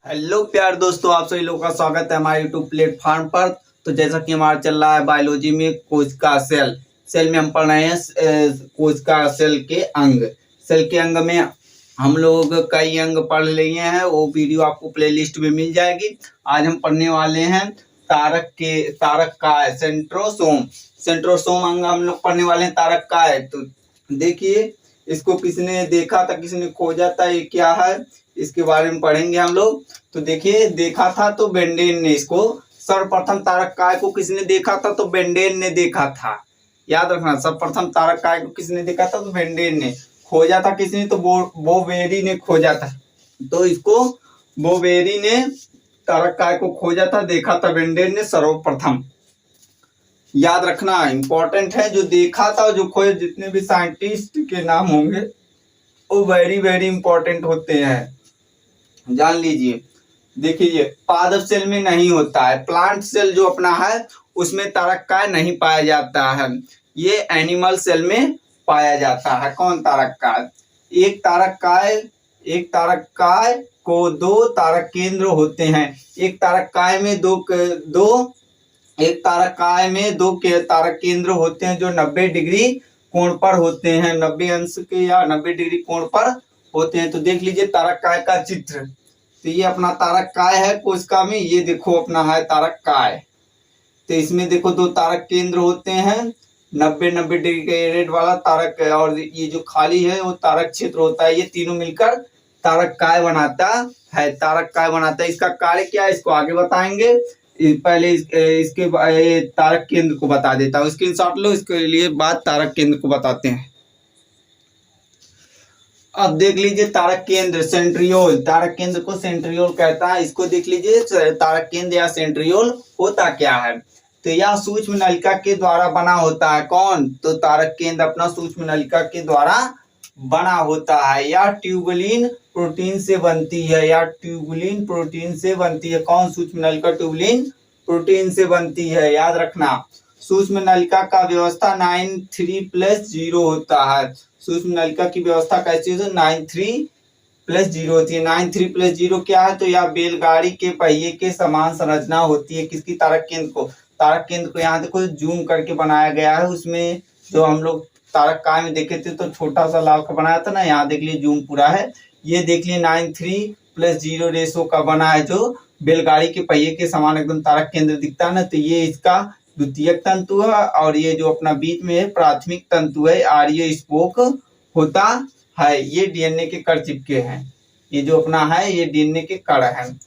Hello प्यार दोस्तों, आप सभी लोगों का स्वागत है हमारे यूट्यूब प्लेटफॉर्म पर। तो जैसा कि हमारा चल रहा है बायोलॉजी में कोशिका सेल में हम पढ़ रहे हैं कोशिका सेल के अंग में हम लोग कई अंग पढ़ लिए हैं। वो वीडियो आपको प्लेलिस्ट में मिल जाएगी। आज हम पढ़ने वाले हैं तारक का सेंट्रोसोम अंग हम लोग पढ़ने वाले हैं। तारक का है तो देखिए, इसको किसने देखा था, किसने खोजा था, ये क्या है, इसके बारे में पढ़ेंगे हम लोग। तो देखिए, देखा था तो बेंडेन ने इसको, सर्वप्रथम तारक काय को किसने देखा था तो बेंडेन ने देखा था। याद रखना, सर्वप्रथम तारक काय को किसने देखा था तो बेंडेन ने। खोजा था किसने तो बोवेरी ने खोजा था। तो इसको बोवेरी ने तारक काय को खोजा था, देखा था बेंडेन ने सर्वप्रथम। याद रखना, इंपॉर्टेंट है। जो देखा था और जो खोजा, जितने भी साइंटिस्ट के नाम होंगे वो वेरी वेरी इंपॉर्टेंट होते हैं, जान लीजिए। देखिए, ये पादप सेल में नहीं होता है। प्लांट सेल जो अपना है उसमें तारक काय नहीं पाया जाता है। ये एनिमल सेल में पाया जाता है। कौन तारक काय? एक तारक काय को दो तारक केंद्र होते हैं। एक तारक काय में दो तारक केंद्र होते हैं जो 90 डिग्री कोण पर होते हैं, 90 अंश के या 90 डिग्री कोण पर होते हैं। तो देख लीजिए तारक काय का चित्र। तो ये अपना तारक काय है कोशिका में। ये देखो अपना है तारक काय। तो इसमें देखो दो तारक केंद्र होते हैं, 90 डिग्री के रेड वाला तारक, और ये जो खाली है वो तारक क्षेत्र होता है। ये तीनों मिलकर तारक काय बनाता है। इसका कार्य क्या है इसको आगे बताएंगे। पहले इसके तारक केंद्र को बता देता हूँ। स्क्रीनशॉट लो, इसके लिए बाद तारक केंद्र को बताते हैं। अब देख लीजिए तारक केंद्र सेंट्रियोल। तारक केंद्र को सेंट्रियोल कहता है। इसको देख लीजिए, तारक केंद्र या सेंट्रियोल होता क्या है। तो यह सूक्ष्म नलिका के द्वारा बना होता है। कौन? तो तारक केंद्र अपना सूक्ष्म नलिका के द्वारा बना होता है। यह ट्यूबुलिन प्रोटीन से बनती है। कौन? सूक्ष्म नलिका ट्यूबुलिन प्रोटीन से बनती है। याद रखना, सूक्ष्म नलिका का व्यवस्था 93+0 होता है। सूक्ष्म नलिका की व्यवस्था कैसी होती है? 93+0 होती है। 93+0 क्या है? तो यह बैलगाड़ी के पहिए के समान संरचना होती है। किसकी? तारक केंद्र को यहाँ देखो जूम करके बनाया गया है। उसमें जो हम लोग तारक काय में देखे थे तो छोटा सा लाल का बनाया था ना, यहाँ देख लीजिए जूम पूरा है। ये देख लिए 93+0 रेशो का बना है, जो बैलगाड़ी के पहिए के समान एकदम तारक केंद्र दिखता है ना। तो ये इसका द्वितीयक तंतु है, और ये जो अपना बीच में है प्राथमिक तंतु है, आर्य स्पोक होता है। ये डीएनए के कड़ चिपके हैं। ये जो अपना है ये डीएनए के कड़ हैं।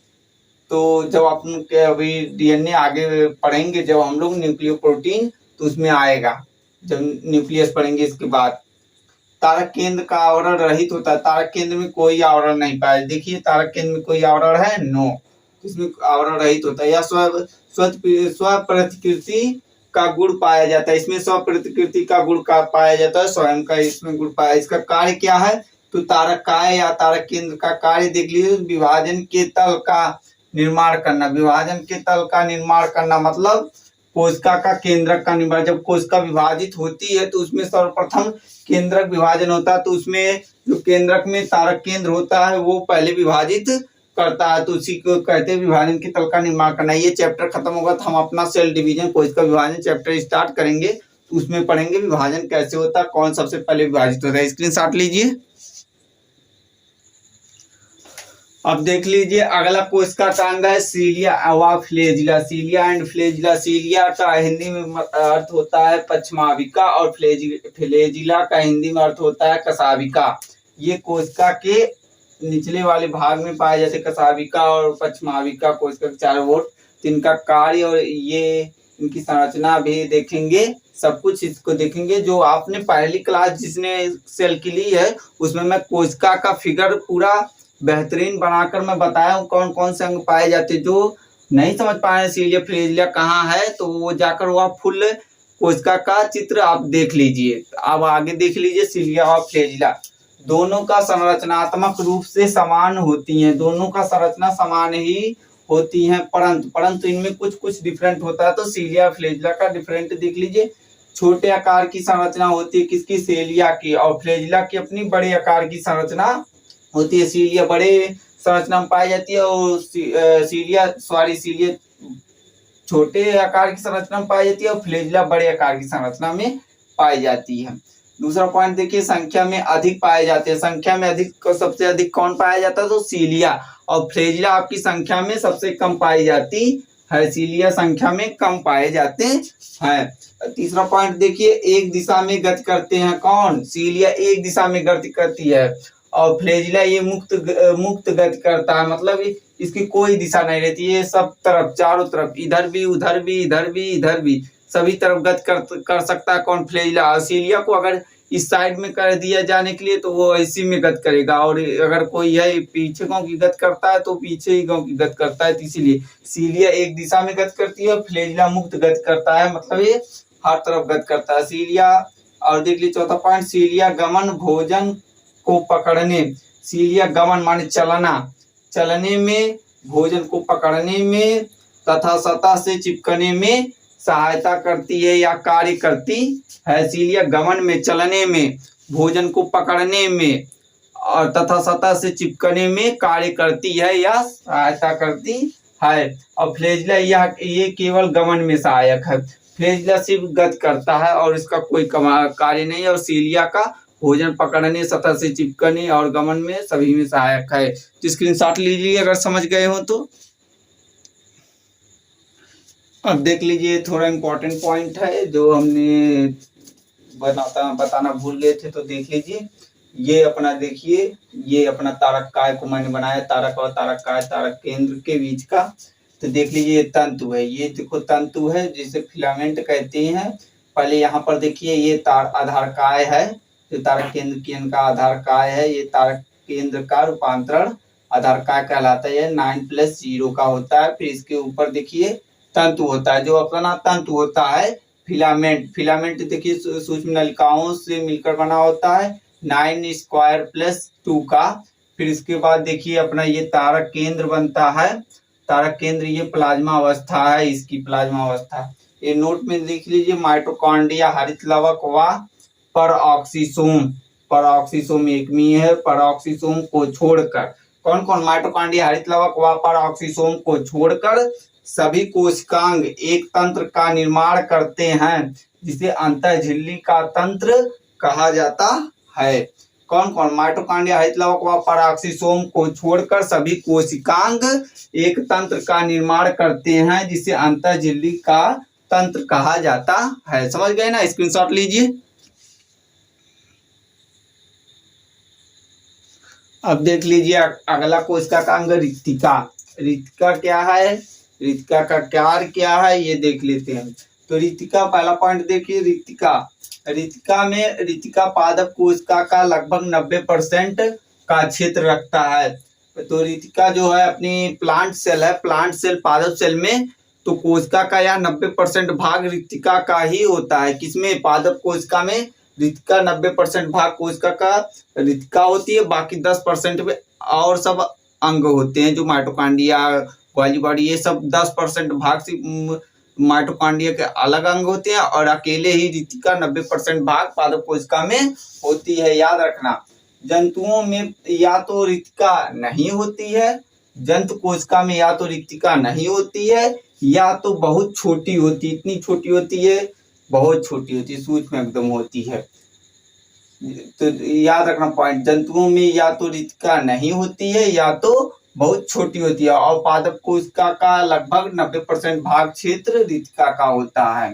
तो जब अपन के अभी डीएनए आगे पढ़ेंगे, जब हम लोग न्यूक्लियोप्रोटीन, तो उसमें आएगा जब न्यूक्लियस पढ़ेंगे। इसके बाद तारक केंद्र का आवरण रहित होता है। तारक केंद्र में कोई आवरण नहीं पाया। देखिए तारक केंद्र में कोई आवरण है? नो। इसमें आवरण रहित होता है। या स्वप्रतिकृति का गुण पाया जाता है। इसमें स्वप्रतिकृति का गुण का पाया जाता है, स्वयं का इसमें गुण पाया। इसका कार्य क्या है? तो तारक काय या तारक केंद्र का कार्य देख लीजिए, विभाजन के तल का निर्माण करना। मतलब कोशिका का केंद्रक का निर्माण। जब कोशिका विभाजित होती है तो उसमें सर्वप्रथम केंद्रक विभाजन होता है। तो उसमें जो केंद्रक में तारक केंद्र होता है वो पहले विभाजित करता है, तो उसी को कहते हैं विभाजन के तल का निर्माण करना। ये चैप्टर खत्म होगा तो हम अपना सेल डिवीजन कोशिका विभाजन चैप्टर स्टार्ट करेंगे। तो उसमें पढ़ेंगे विभाजन कैसे होता है, कौन सबसे पहले विभाजित होता है। स्क्रीनशॉट लीजिए। अब देख लीजिए, अगला कोशिका का अंग है सीलिया व flagella. Cilia and flagella. Cilia का हिंदी में अर्थ होता है पश्चमाविका, और फ्लैजिला का हिंदी में अर्थ होता है कशाभिका। ये कोशिका के निचले वाले भाग में पाए जाते कशाभिका और पश्चमाविका कोशिका के चारों ओर। इनका कार्य और ये इनकी संरचना भी देखेंगे, सब कुछ इसको देखेंगे। जो आपने पहली क्लास जिसने सेल की ली है उसमें मैं कोशिका का फिगर पूरा बेहतरीन बनाकर मैं बताया हूँ कौन कौन से अंग पाए जाते। जो नहीं समझ पाए सीलिया फ्लैजिला कहाँ है तो वो जाकर वह फुल कोशिका का चित्र आप देख लीजिए। अब आगे देख लीजिए, सीलिया और फ्लैजिला दोनों का संरचनात्मक रूप से समान होती हैं। दोनों का संरचना समान ही होती हैं, परंतु इनमें कुछ डिफरेंट होता है। तो सीलिया फ्लैजिला का डिफरेंट देख लीजिए। छोटे आकार की संरचना होती है किसकी? सीलिया की, और फ्लैजिला की अपनी बड़े आकार की संरचना होती है। सीलिया बड़े संरचना में पाई जाती है, और सीलिया छोटे आकार की संरचना में पाई जाती है, और फ्लैजिला बड़े आकार की संरचना में पाई जाती है। दूसरा पॉइंट देखिए, संख्या में अधिक पाए जाते हैं। संख्या में अधिक सबसे अधिक कौन पाया जाता है? तो सीलिया, और फ्लैजिला आपकी संख्या में सबसे कम पाई जाती है। सीलिया संख्या में कम पाए जाते हैं। तीसरा पॉइंट देखिए, एक दिशा में गति करते हैं। कौन? सीलिया एक दिशा में गति करती है, और फ्लैजिला ये मुक्त गति करता है, मतलब इसकी कोई दिशा नहीं रहती, ये सब तरफ, चारों तरफ, इधर भी, उधर भी, इधर भी, इधर भी, सभी तरफ गति कर सकता है। कौन? फ्लैजिला। सीलिया को अगर इस साइड में कर दिया जाने के लिए तो वो इसी में गति करेगा, और अगर कोई है पीछे गांव की गति करता है तो पीछे ही गांव की गति करता है। तो इसीलिए सीलिया एक दिशा में गति करती है, फ्लैजिला मुक्त गति करता है, मतलब ये हर तरफ गति करता है सीलिया। और देख लीजिए चौथा पॉइंट, सीलिया गमन, भोजन को पकड़ने। सीलिया गमन माने चलना, चलने में, भोजन को पकड़ने में तथा सतह से चिपकने में सहायता करती है या कार्य करती है। सीलिया गमन में, चलने में, भोजन को पकड़ने में और तथा सतह से चिपकने में कार्य करती है या सहायता करती है। और फ्लैजिला ये केवल गमन में सहायक है। फ्लैजिला सिर्फ गति करता है और इसका कोई कार्य नहीं है, और सीलिया का भोजन पकड़ने, सतह से चिपकने और गमन में सभी में सहायक है। तो स्क्रीनशॉट लीजिए अगर समझ गए हो तो। अब देख लीजिए, थोड़ा इम्पोर्टेंट पॉइंट है जो हमने बताना भूल गए थे, तो देख लीजिए। ये अपना देखिए, ये अपना तारक काय को मैंने बनाया, तारक और तारक काय, तारक केंद्र के बीच का। तो देख लीजिए, ये तंतु है, ये देखो तंतु है जिसे फिलामेंट कहते हैं। पहले यहाँ पर देखिए, ये आधार काय है, जो तारक केंद्र की इनका आधार काय है। ये तारक केंद्र का रूपांतरण आधार काय कहलाता है, 9+0 का होता है। फिर इसके ऊपर देखिए तंतु होता है, जो अपना तंतु होता है फिलामेंट। फिलामेंट देखिए सूक्ष्म नलिकाओं से मिलकर बना होता है, 9² + 2 का। फिर इसके बाद देखिए अपना ये तारक केंद्र बनता है। तारक केंद्र ये प्लाज्मा अवस्था है, इसकी प्लाज्मा अवस्था। ये नोट में देख लीजिए, माइटोकॉन्ड्रिया, हरित लवक व परऑक्सीसोम। परऑक्सीसोम एक में है, परऑक्सीसोम को छोड़कर कौन कौन? माइटोकॉन्ड्रिया, हरित लवक व परऑक्सीसोम को छोड़कर सभी कोशिकांग एक तंत्र का निर्माण करते हैं, जिसे अंतःझिल्ली का तंत्र कहा जाता है। कौन कौन? माइटोकॉन्ड्रिया, हरित लवक व परऑक्सीसोम को छोड़कर सभी कोशिकांग एक तंत्र का निर्माण करते हैं, जिसे अंतःझिल्ली का तंत्र कहा जाता है। समझ गए ना? स्क्रीनशॉट लीजिए। अब देख लीजिए अगला कोशिका का अंग रिक्तिका। रिक्तिका क्या है? रिक्तिका का कार्य क्या है ये देख लेते हैं। तो रिक्तिका, पहला पॉइंट देखिए, रिक्तिका। रिक्तिका में, रिक्तिका पादप कोशिका का लगभग 90% का क्षेत्र रखता है। तो रिक्तिका जो है अपनी प्लांट सेल है, प्लांट सेल, पादप सेल में, तो कोशिका का यह 90% भाग रिक्तिका का ही होता है। किसमें? पादप कोशिका में रिक्तिका 90% भाग कोशिका का रिक्तिका होती है, बाकी 10% में और सब अंग होते हैं, जो माइटोकॉन्ड्रिया, गोल्गी बॉडी, ये सब 10% भाग से माइटोकॉन्ड्रिया के अलग अंग होते हैं, और अकेले ही रिक्तिका 90% भाग पादप कोशिका में होती है। याद रखना, जंतुओं में या तो रिक्तिका नहीं होती है, जंतु कोशिका में या तो रिक्तिका नहीं होती है, या तो बहुत छोटी होती, इतनी छोटी होती है, बहुत छोटी होती है, सूक्ष्म एकदम होती है। तो याद रखना पॉइंट, जंतुओं में या तो रिक्तिका नहीं होती है या तो बहुत छोटी होती है, और पादप कोशिका का लगभग 90% भाग क्षेत्र रिक्तिका का होता है।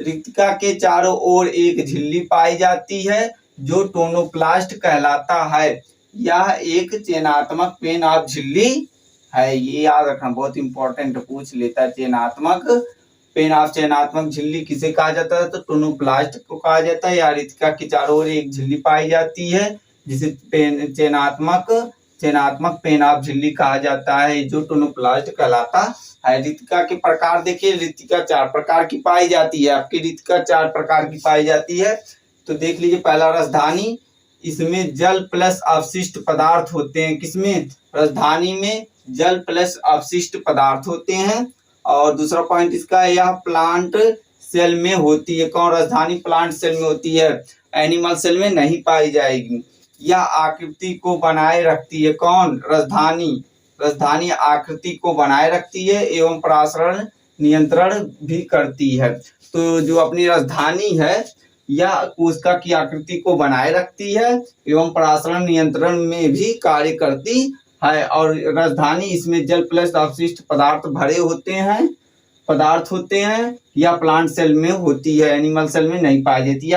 रिक्तिका के चारों ओर एक झिल्ली पाई जाती है, जो टोनोप्लास्ट कहलाता है। यह एक चयनात्मक पेन ऑफ झिल्ली है, ये याद रखना, बहुत इंपॉर्टेंट पूछ लेता है। चयनात्मक पेन ऑफ, चयनात्मक झिल्ली किसे कहा जाता है? तो टोनोप्लास्ट को कहा जाता है। या रिक्तिका के चारों ओर एक झिल्ली पाई जाती है, जिसे चयनात्मक पेन ऑफ झिल्ली कहा जाता है, जो टोनोप्लास्ट कहलाता है। रिक्तिका के प्रकार देखिए, रिक्तिका 4 प्रकार की पाई जाती है। आपकी रिक्तिका 4 प्रकार की पाई जाती है। तो देख लीजिए, पहला रसधानी, इसमें जल प्लस अवशिष्ट पदार्थ होते हैं। किसमें? रसधानी में जल प्लस अवशिष्ट पदार्थ होते हैं। और दूसरा पॉइंट इसका, यह प्लांट सेल में होती है। कौन? रसधानी प्लांट सेल में होती है, एनिमल सेल में नहीं पाई जाएगी। या आकृति को बनाए रखती है। कौन? राजधानी। राजधानी आकृति को बनाए रखती है एवं परासरण नियंत्रण भी करती है। तो जो अपनी राजधानी है या कोशिका की आकृति को बनाए रखती है एवं परासरण नियंत्रण में भी कार्य करती है। और राजधानी, इसमें जल प्लस अवशिष्ट पदार्थ होते हैं या प्लांट सेल में होती है, एनिमल सेल में नहीं पाई जाती।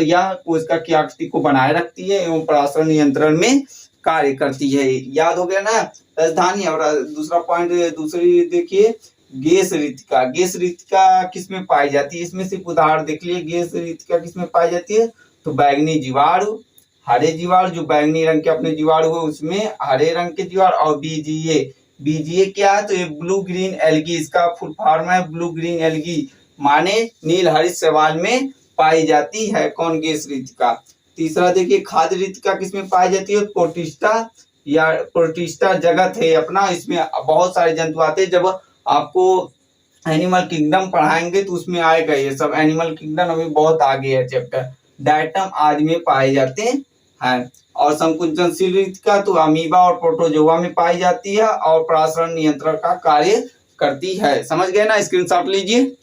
या कोशिका की आकृति को बनाए रखती है एवं परासरण नियंत्रण में कार्य करती है। याद हो गया ना राजधानी। और दूसरा पॉइंट, दूसरी देखिए, गैस रिक्तिका। गैस रिक्तिका किसमें पाई जाती है? इसमें सिर्फ उदाहरण देख लिए। गैस रिक्तिका किसमें पाई जाती है? तो बैंगनी जीवाणु, हरे जीवाणु, जो बैंगनी रंग के अपने जीवाणु है उसमें हरे रंग के जीवाणु, और बीजीए। बीजीए क्या है? तो ये ब्लू ग्रीन एल्गी, इसका फुल फॉर्म है ब्लू ग्रीन एल्गी, माने नील हरित शैवाल में पाई जाती है। कौन? गैस रिक्तिका। तीसरा देखिए, खाद्य रिक्तिका किसमें पाई जाती है? प्रोटिस्टा या प्रोटिस्टा जगत है अपना, इसमें बहुत सारे जंतु आते हैं। जब आपको एनिमल किंगडम पढ़ाएंगे तो उसमें आएगा ये सब। एनिमल किंगडम अभी बहुत आगे है चैप्टर। डायटम आदि में पाए जाते हैं। और संकुचनशील रिक्तिका तो अमीबा और प्रोटोजोआ में पाई जाती है और परासरण नियंत्रण का कार्य करती है। समझ गए ना? स्क्रीनशॉट लीजिए।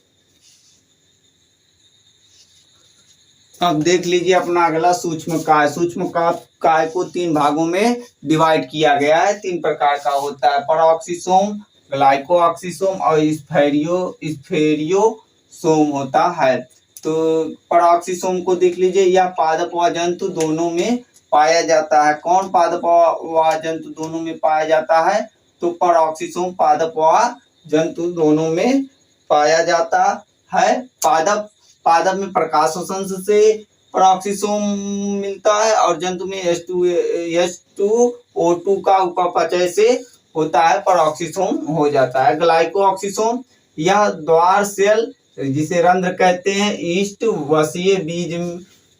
अब देख लीजिए अपना अगला सूक्ष्म काय। सूक्ष्म काय को 3 भागों में डिवाइड किया गया है। 3 प्रकार का होता है, परऑक्सीसोम, ग्लाइकोऑक्सीसोम और स्फेरियोसोम होता है। तो परऑक्सीसोम को देख लीजिए, यह पादप व जंतु दोनों में पाया जाता है। कौन पादप व जंतु दोनों में पाया जाता है? तो परऑक्सीसोम पादप व जंतु दोनों में पाया जाता है। पादप में प्रकाश शोषण से परऑक्सीसोम मिलता है और जंतु में H2O2 का उपचय से होता है, परऑक्सीसोम हो जाता है। ग्लाइकोऑक्सीसोम, यह द्वार सेल जिसे रंध्र कहते हैं, ईस्ट वसीय बीज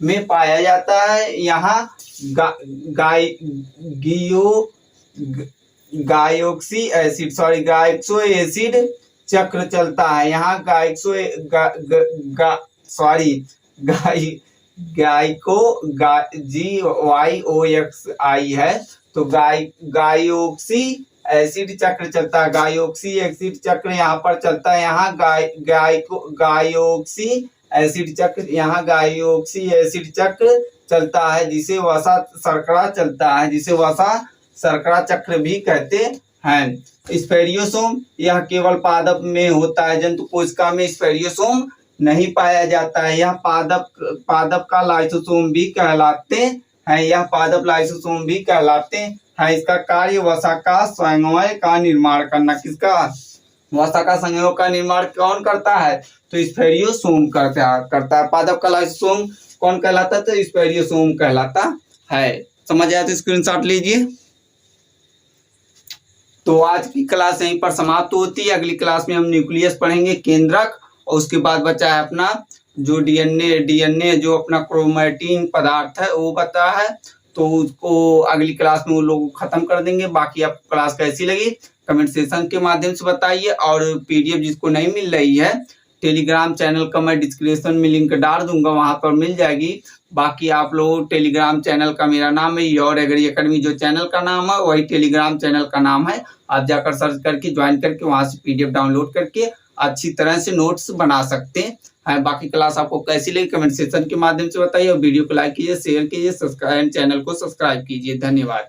में पाया जाता है। यहाँ गायक्सो एसिड चक्र चलता है। यहाँ GYOXI है, तो गायोक्सी एसिड चक्र चलता है। गायोक्सी एसिड चक्र यहाँ पर चलता है। यहाँ गायोक्सी एसिड चक्र, यहाँ गायोक्सी एसिड चक्र चलता है, जिसे वसा शर्करा चलता है, जिसे वसा शर्करा चक्र भी कहते हैं। स्फेरियोसोम, यह केवल पादप में होता है, जंतु कोशिका में स्फेरियोसोम नहीं पाया जाता है। यह पादप का लाइसोसोम भी कहलाते हैं। यह पादप लाइसोसोम भी कहलाते हैं। इसका कार्य वसा का संयंग का निर्माण करना। किसका? वसा का संयंग का निर्माण कौन करता है? तो स्फेरियोसोम करता है। पादप का लाइसोसोम कौन कहलाता है? तो स्फेरियोसोम कहलाता है। समझ आया तो स्क्रीनशॉट लीजिए। तो आज की क्लास यहीं पर समाप्त होती है। अगली क्लास में हम न्यूक्लियस पढ़ेंगे, केंद्रक, और उसके बाद बचा है अपना जो डीएनए जो अपना क्रोमैटिन पदार्थ है वो बता है। तो उसको अगली क्लास में वो लोग खत्म कर देंगे। बाकी आपको क्लास कैसी लगी कमेंट सेक्शन के माध्यम से बताइए। और पीडीएफ जिसको नहीं मिल रही है, टेलीग्राम चैनल का मैं डिस्क्रिप्शन में लिंक डाल दूंगा, वहां पर मिल जाएगी। बाकी आप लोग टेलीग्राम चैनल का, मेरा नाम है योर एग्री एकेडमी, जो चैनल का नाम है वही टेलीग्राम चैनल का नाम है। आप जाकर सर्च करके ज्वाइन करके वहां से पीडीएफ डाउनलोड करके अच्छी तरह से नोट्स बना सकते हैं। बाकी क्लास आपको कैसी लगी कमेंट सेक्शन के माध्यम से बताइए और वीडियो को लाइक कीजिए, शेयर कीजिए, चैनल को सब्सक्राइब कीजिए। धन्यवाद।